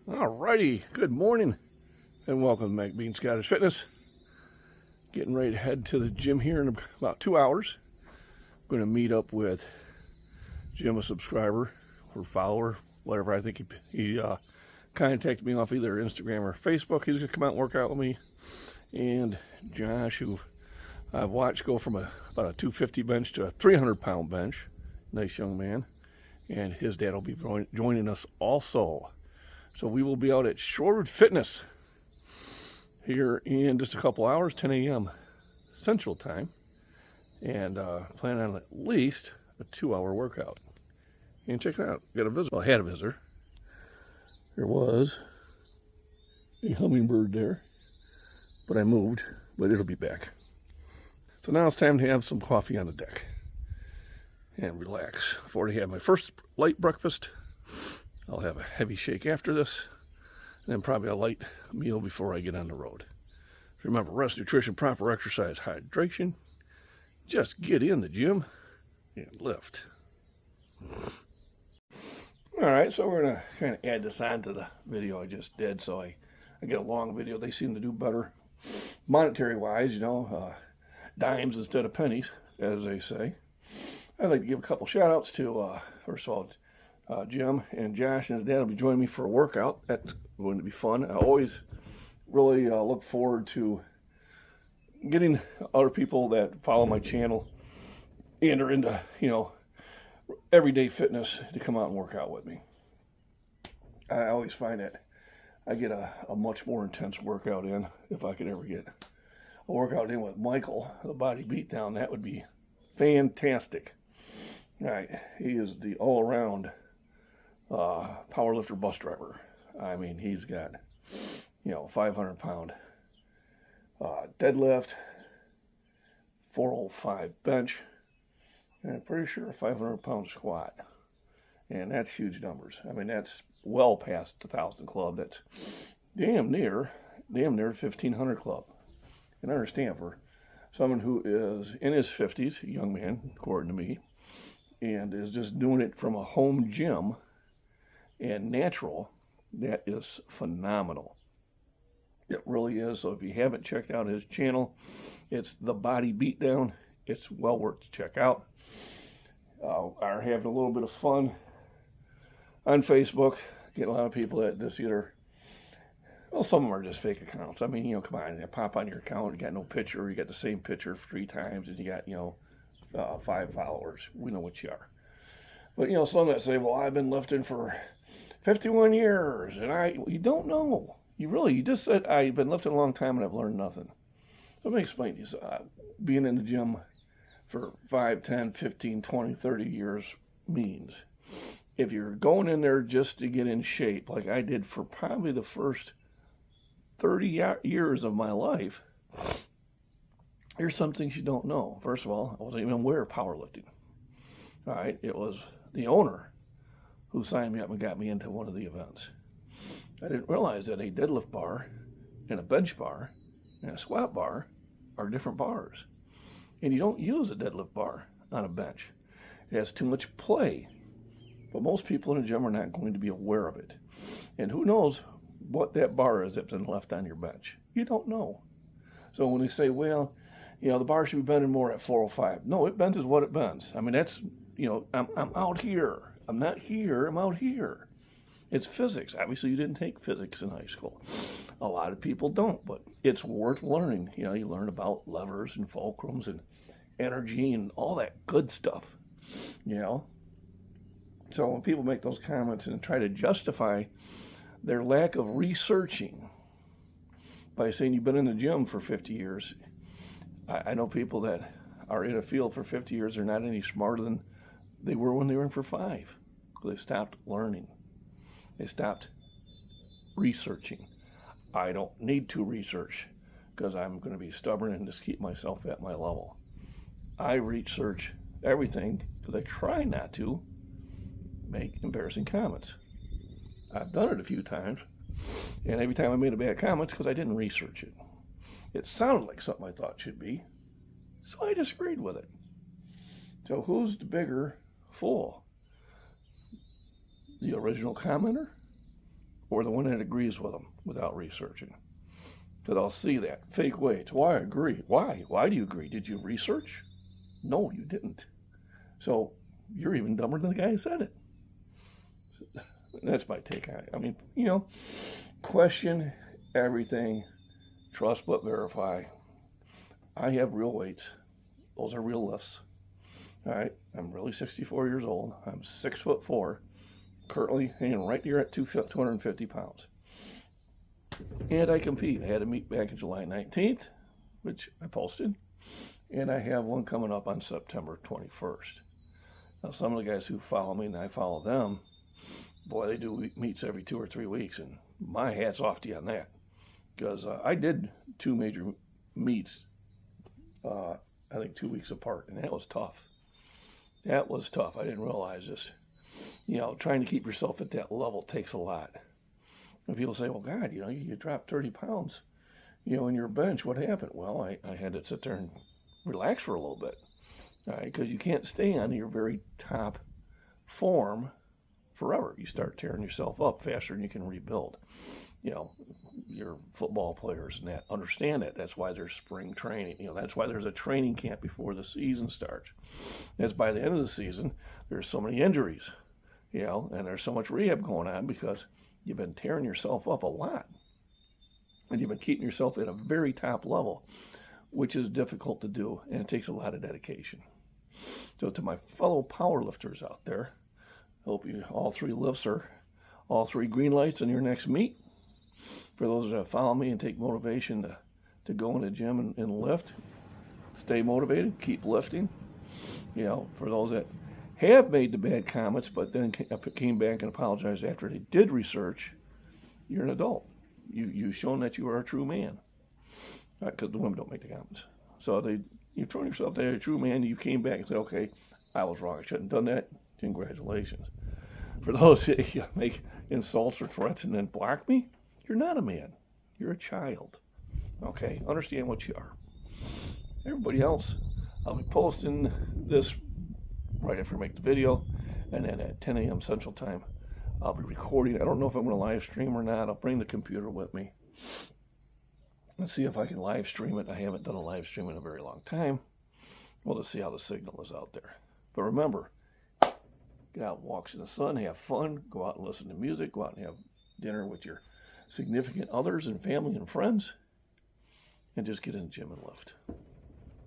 Alrighty, good morning and welcome to Mac Bean Scottish Fitness. Getting ready to head to the gym here in about 2 hours. I'm going to meet up with Jim, a subscriber or follower, whatever. I think he contacted me off either Instagram or Facebook. He's going to come out and work out with me. And Josh, who I've watched go from about a 250 bench to a 300-pound bench. Nice young man. And his dad will be joining us also. So we will be out at Shorewood Fitness here in just a couple hours, 10 a.m. Central Time, and plan on at least a 2-hour workout. And check it out. Got a visitor. Well, I had a visitor. There was a hummingbird there, but I moved, but it'll be back. So now it's time to have some coffee on the deck and relax. I've already had my first light breakfast. I'll have a heavy shake after this, and then probably a light meal before I get on the road. Remember, rest, nutrition, proper exercise, hydration. Just get in the gym and lift. All right, so we're going to kind of add this on to the video I just did, so I get a long video. They seem to do better monetary-wise, you know, dimes instead of pennies, as they say. I'd like to give a couple shout-outs to, first of all, Jim and Josh and his dad will be joining me for a workout. That's going to be fun. I always really look forward to getting other people that follow my channel and are into, you know, everyday fitness to come out and work out with me. I always find that I get a much more intense workout in. If I could ever get a workout in with Michael, the body beatdown, that would be fantastic. All right, he is the all-around powerlifter bus driver. I mean, he's got, you know, 500-pound deadlift, 405 bench, and I'm pretty sure a 500-pound squat. And that's huge numbers. I mean, that's well past the 1,000 club. That's damn near 1,500 club. And I understand, for someone who is in his 50s, a young man, according to me, and is just doing it from a home gym and natural, that is phenomenal. It really is. So if you haven't checked out his channel, it's The Body Beatdown. It's well worth to check out. Are having a little bit of fun on Facebook. Getting a lot of people that just either, well, some of them are just fake accounts. I mean, you know, come on, you pop on your account, you got no picture, you got the same picture 3 times, and you got, you know, 5 followers. We know what you are. But, you know, some that say, well, I've been lifting for 51 years, and you don't know. You just said, I've been lifting a long time and I've learned nothing. Let me explain to you. Being in the gym for 5, 10, 15, 20, 30 years means if you're going in there just to get in shape, like I did for probably the first 30 years of my life, here's some things you don't know. First of all, I wasn't even aware of powerlifting. All right, it was the owner who signed me up and got me into one of the events. I didn't realize that a deadlift bar and a bench bar and a squat bar are different bars. And you don't use a deadlift bar on a bench. It has too much play. But most people in the gym are not going to be aware of it. And who knows what that bar is that's been left on your bench? You don't know. So when they say, well, you know, the bar should be bending more at 405. No, it bends is what it bends. I mean, that's, you know, I'm out here. I'm not here, I'm out here. It's physics. Obviously, you didn't take physics in high school. A lot of people don't, but it's worth learning. You know, you learn about levers and fulcrums and energy and all that good stuff, you know. So when people make those comments and try to justify their lack of researching by saying you've been in the gym for 50 years, I know people that are in a field for 50 years are not any smarter than they were when they were in for 5. They stopped learning. They stopped researching. I don't need to research because I'm going to be stubborn and just keep myself at my level. I research everything because I try not to make embarrassing comments. I've done it a few times, and every time I made a bad comment, it's because I didn't research it. It sounded like something I thought should be, so I disagreed with it. So who's the bigger fool? The original commenter or the one that agrees with them without researching. Because I'll see that. Fake weights. Why I agree? Why? Why do you agree? Did you research? No, you didn't. So you're even dumber than the guy who said it. That's my take on it. I mean, you know, question everything, trust but verify. I have real weights. Those are real lifts. All right, I'm really 64 years old. I'm 6'4", currently hanging right here at 250 pounds. And I compete. I had a meet back in July 19th, which I posted. And I have one coming up on September 21st. Now, some of the guys who follow me and I follow them, boy, they do meets every 2 or 3 weeks. And my hat's off to you on that. Because I did 2 major meets, I think 2 weeks apart. And that was tough. That was tough. I didn't realize this. You know, trying to keep yourself at that level takes a lot. And people say, well, God, you know, you dropped 30 pounds, you know, in your bench. What happened? Well, I had to sit there and relax for a little bit. All right, because you can't stay on your very top form forever. You start tearing yourself up faster than you can rebuild. You know, your football players and that understand that. That's why there's spring training. You know, that's why there's a training camp before the season starts. That's by the end of the season, there's so many injuries, you know, and there's so much rehab going on because you've been tearing yourself up a lot. And you've been keeping yourself at a very top level, which is difficult to do, and it takes a lot of dedication. So to my fellow power lifters out there, I hope you all 3 lifts are all 3 green lights in your next meet. For those that follow me and take motivation to go in the gym and lift, stay motivated, keep lifting. You know, for those that have made the bad comments but then came back and apologized after they did research, you're an adult. You've shown that you are a true man. Because the women don't make the comments. So you've shown yourself that you're a true man. You came back and said, okay, I was wrong. I shouldn't have done that. Congratulations. For those that make insults or threats and then block me, you're not a man. You're a child. Okay? Understand what you are. Everybody else, I'll be posting this right after I make the video, and then at 10 a.m. Central Time, I'll be recording. I don't know if I'm going to live stream or not. I'll bring the computer with me. Let's see if I can live stream it. I haven't done a live stream in a very long time. We'll just see how the signal is out there. But remember, get out and walks in the sun, have fun, go out and listen to music, go out and have dinner with your significant others and family and friends, and just get in the gym and lift.